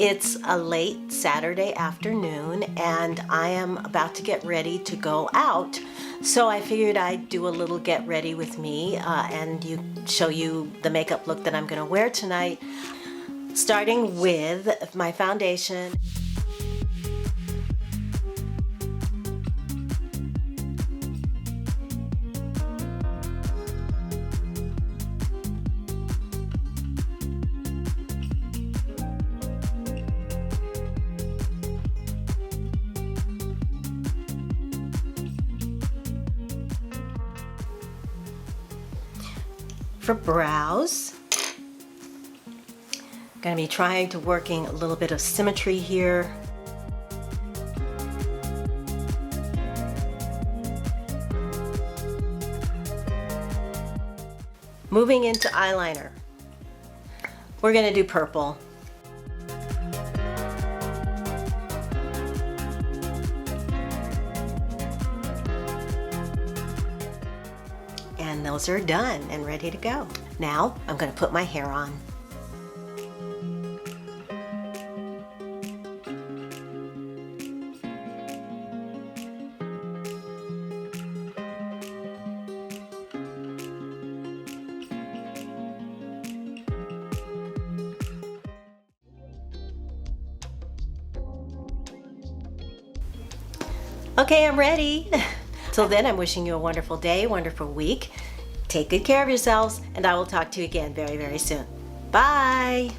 It's a late Saturday afternoon and I am about to get ready to go out. So I figured I'd do a little get ready with me and show you the makeup look that I'm going to wear tonight. Starting with my foundation. For brows, I'm going to be trying to working a little bit of symmetry here. Moving into eyeliner, we're going to do purple. And those are done and ready to go. Now I'm going to put my hair on. Okay, I'm ready. Till then, I'm wishing you a wonderful day, wonderful week. Take good care of yourselves, and I will talk to you again very, very soon. Bye.